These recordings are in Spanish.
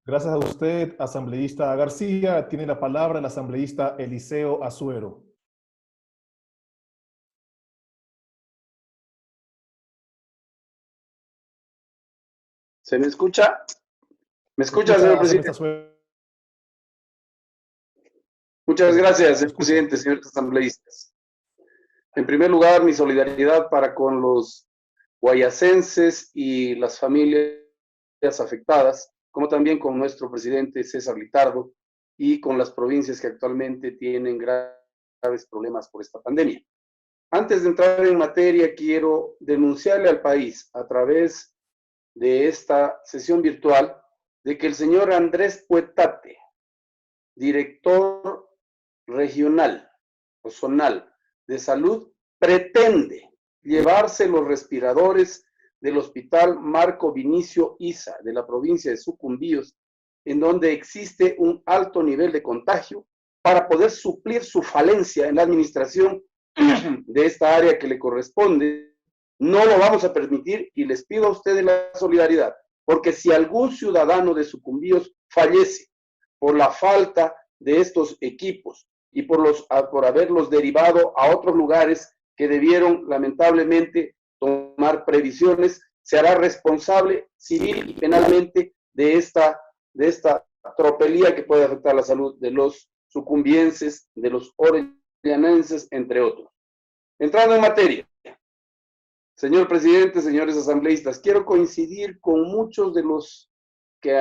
Gracias a usted, asambleísta García. Tiene la palabra el asambleísta Eliseo Azuero. ¿Se me escucha? ¿Me escucha, Escucha, señor asambleísta presidente? Azuero. Muchas gracias, señor Escucha. presidente, señores asambleístas. En primer lugar, mi solidaridad para con los guayacenses y las familias afectadas, como también con nuestro presidente César Litardo y con las provincias que actualmente tienen graves problemas por esta pandemia. Antes de entrar en materia, quiero denunciarle al país a través de esta sesión virtual de que el señor Andrés Puetate, director regional o zonal de salud, pretende llevarse los respiradores del Hospital Marco Vinicio Isa de la provincia de Sucumbíos, en donde existe un alto nivel de contagio, para poder suplir su falencia en la administración de esta área que le corresponde. No lo vamos a permitir y les pido a ustedes la solidaridad, porque si algún ciudadano de Sucumbíos fallece por la falta de estos equipos y por haberlos derivado a otros lugares que debieron lamentablemente tomar previsiones, se hará responsable civil y penalmente de esta tropelía que puede afectar la salud de los sucumbienses, de los orellanenses, entre otros. Entrando en materia, señor presidente, señores asambleístas, quiero coincidir con muchos de los que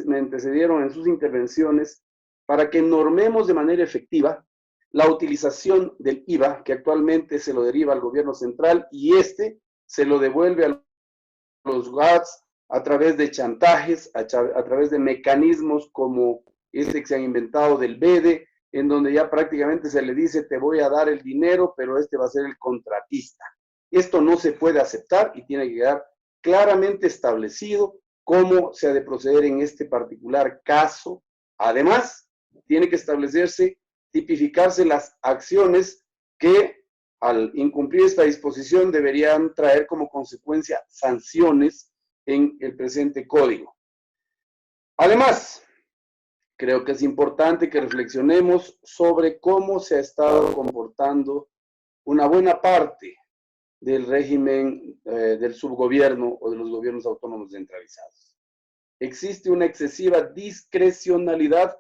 me antecedieron en sus intervenciones para que normemos de manera efectiva la utilización del IVA, que actualmente se lo deriva al gobierno central y se lo devuelve a los GATS a través de chantajes, a través de mecanismos como que se han inventado del BEDE, en donde ya prácticamente se le dice te voy a dar el dinero, pero va a ser el contratista. Esto no se puede aceptar y tiene que quedar claramente establecido cómo se ha de proceder en este particular caso. Además, tiene que establecerse, tipificarse las acciones que al incumplir esta disposición deberían traer como consecuencia sanciones en el presente código. Además, creo que es importante que reflexionemos sobre cómo se ha estado comportando una buena parte del régimen del subgobierno o de los gobiernos autónomos centralizados. Existe una excesiva discrecionalidad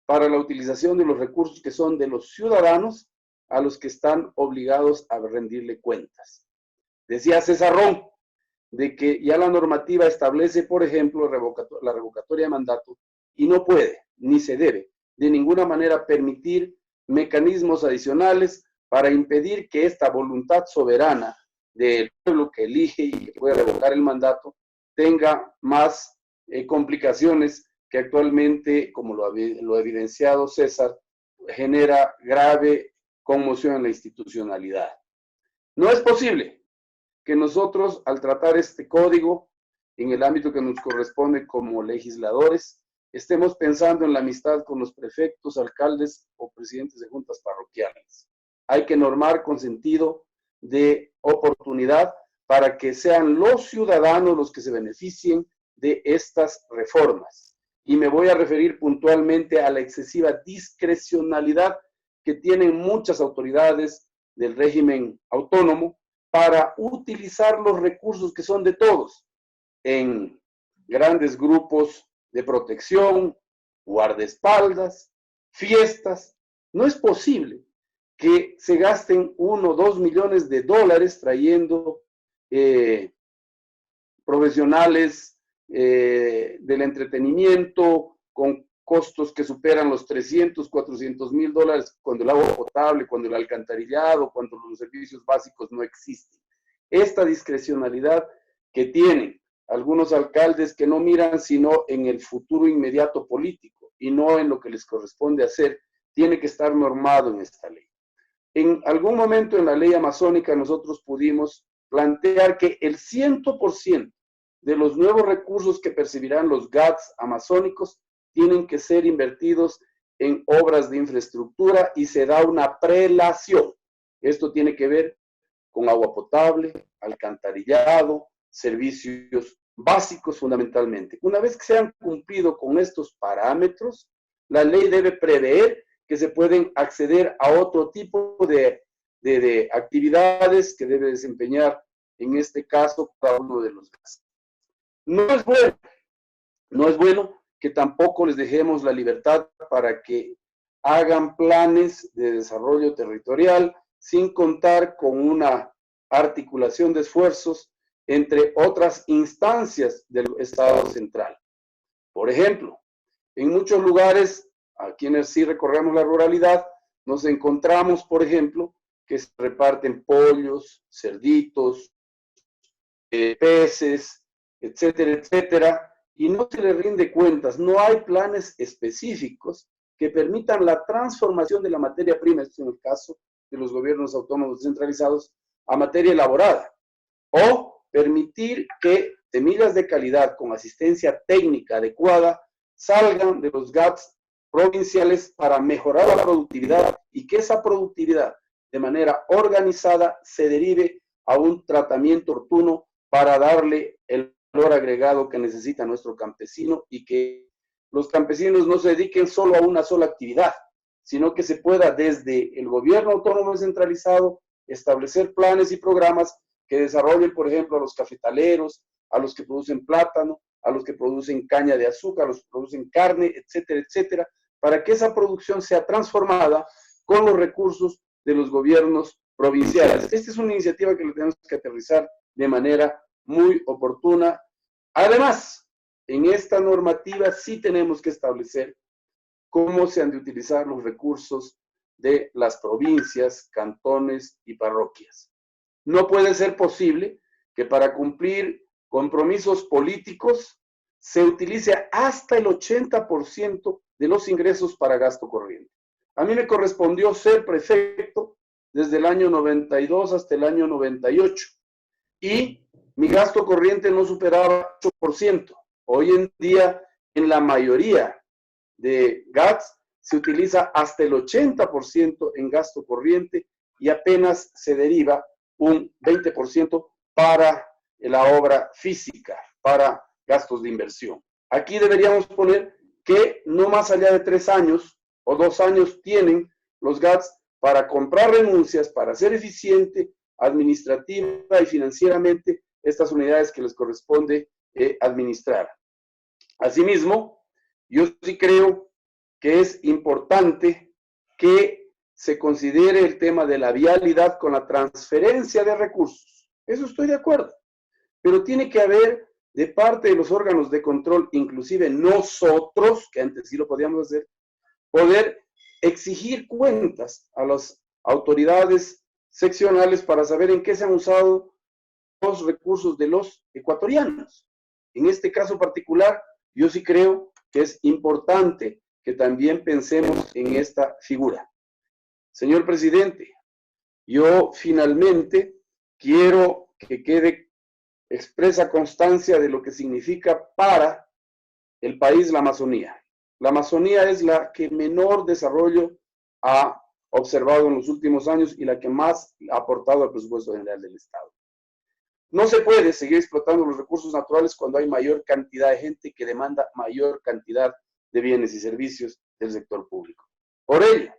para la utilización de los recursos que son de los ciudadanos a los que están obligados a rendirle cuentas. Decía César Ron de que ya la normativa establece, por ejemplo, la revocatoria de mandato y no puede ni se debe de ninguna manera permitir mecanismos adicionales para impedir que esta voluntad soberana del pueblo que elige y que puede revocar el mandato tenga más complicaciones que actualmente, como lo ha evidenciado César, genera grave conmoción en la institucionalidad. No es posible que nosotros, al tratar este código en el ámbito que nos corresponde como legisladores, estemos pensando en la amistad con los prefectos, alcaldes o presidentes de juntas parroquiales. Hay que normar con sentido de oportunidad para que sean los ciudadanos los que se beneficien de estas reformas. Y me voy a referir puntualmente a la excesiva discrecionalidad que tienen muchas autoridades del régimen autónomo para utilizar los recursos que son de todos en grandes grupos de protección, guardaespaldas, fiestas. No es posible que se gasten 1 o 2 millones de dólares trayendo profesionales del entretenimiento con costos que superan los 300, 400 mil dólares cuando el agua potable, cuando el alcantarillado, cuando los servicios básicos no existen. Esta discrecionalidad que tienen algunos alcaldes que no miran sino en el futuro inmediato político y no en lo que les corresponde hacer, tiene que estar normado en esta ley. En algún momento en la ley amazónica nosotros pudimos plantear que el 100% de los nuevos recursos que percibirán los GATS amazónicos tienen que ser invertidos en obras de infraestructura y se da una prelación. Esto tiene que ver con agua potable, alcantarillado, servicios básicos fundamentalmente. Una vez que se han cumplido con estos parámetros, la ley debe prever que se pueden acceder a otro tipo de actividades que debe desempeñar, en este caso, cada uno de los gastos. No es bueno que tampoco les dejemos la libertad para que hagan planes de desarrollo territorial sin contar con una articulación de esfuerzos entre otras instancias del Estado central. Por ejemplo, en muchos lugares, a quienes sí recorremos la ruralidad, nos encontramos, por ejemplo, que se reparten pollos, cerditos, peces, etcétera, etcétera, y no se les rinde cuentas, no hay planes específicos que permitan la transformación de la materia prima, esto en el caso de los gobiernos autónomos descentralizados, a materia elaborada, o permitir que semillas de calidad con asistencia técnica adecuada salgan de los GATS provinciales para mejorar la productividad y que esa productividad de manera organizada se derive a un tratamiento oportuno para darle el valor agregado que necesita nuestro campesino y que los campesinos no se dediquen solo a una sola actividad, sino que se pueda desde el gobierno autónomo descentralizado establecer planes y programas que desarrollen, por ejemplo, a los cafetaleros, a los que producen plátano, a los que producen caña de azúcar, a los que producen carne, etcétera, etcétera, para que esa producción sea transformada con los recursos de los gobiernos provinciales. Esta es una iniciativa que le tenemos que aterrizar de manera muy oportuna. Además, en esta normativa sí tenemos que establecer cómo se han de utilizar los recursos de las provincias, cantones y parroquias. No puede ser posible que para cumplir compromisos políticos se utilice hasta el 80% de los ingresos para gasto corriente. A mí me correspondió ser prefecto desde el año 92 hasta el año 98 y mi gasto corriente no superaba 8%. Hoy en día, en la mayoría de GATS, se utiliza hasta el 80% en gasto corriente y apenas se deriva un 20% para la obra física, para gastos de inversión. Aquí deberíamos poner que no más allá de 3 años o 2 años tienen los GATS para comprar renuncias, para ser eficiente administrativa y financieramente estas unidades que les corresponde administrar. Asimismo, yo sí creo que es importante que se considere el tema de la vialidad con la transferencia de recursos. Eso estoy de acuerdo. Pero tiene que haber de parte de los órganos de control, inclusive nosotros, que antes sí lo podíamos hacer, poder exigir cuentas a las autoridades seccionales para saber en qué se han usado los recursos de los ecuatorianos. En este caso particular, yo sí creo que es importante que también pensemos en esta figura. Señor presidente, yo finalmente quiero que quede expresa constancia de lo que significa para el país la Amazonía. La Amazonía es la que menor desarrollo ha observado en los últimos años y la que más ha aportado al presupuesto general del Estado. No se puede seguir explotando los recursos naturales cuando hay mayor cantidad de gente que demanda mayor cantidad de bienes y servicios del sector público. Por ello,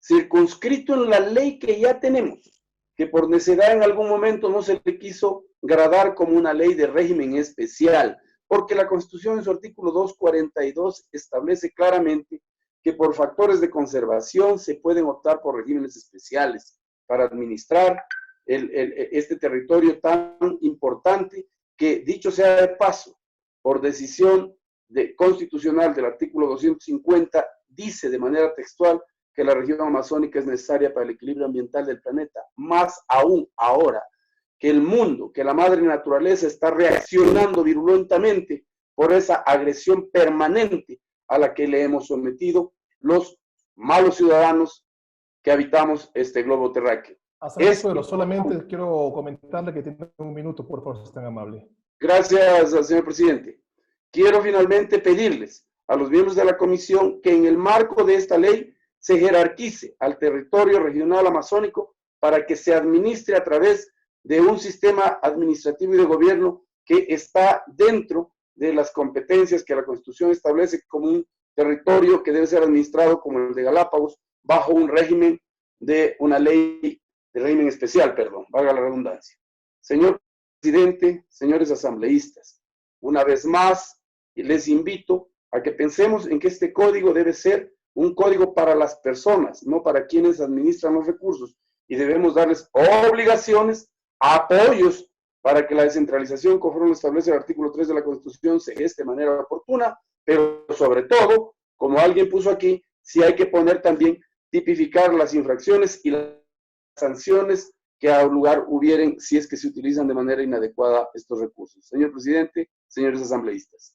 circunscrito en la ley que ya tenemos, que por necesidad en algún momento no se le quiso gradar como una ley de régimen especial, porque la Constitución en su artículo 242 establece claramente que por factores de conservación se pueden optar por regímenes especiales para administrar este territorio tan importante que, dicho sea de paso, por decisión constitucional del artículo 250, dice de manera textual que la región amazónica es necesaria para el equilibrio ambiental del planeta, más aún ahora que el mundo, que la madre naturaleza está reaccionando virulentamente por esa agresión permanente a la que le hemos sometido los malos ciudadanos que habitamos este globo terráqueo. Pero solamente quiero comentarle que tiene un minuto, por favor, si es tan amable. Gracias, señor presidente. Quiero finalmente pedirles a los miembros de la comisión que en el marco de esta ley se jerarquice al territorio regional amazónico para que se administre a través de un sistema administrativo y de gobierno que está dentro de las competencias que la Constitución establece como un territorio que debe ser administrado como el de Galápagos, bajo un régimen de una ley de régimen especial, perdón, valga la redundancia. Señor presidente, señores asambleístas, una vez más les invito a que pensemos en que este código debe ser un código para las personas, no para quienes administran los recursos, y debemos darles obligaciones, apoyos, para que la descentralización, conforme lo establece el artículo 3 de la Constitución, se geste de manera oportuna, pero sobre todo, como alguien puso aquí, sí hay que poner también, tipificar las infracciones y las sanciones que a lugar hubieren si es que se utilizan de manera inadecuada estos recursos. Señor presidente, señores asambleístas.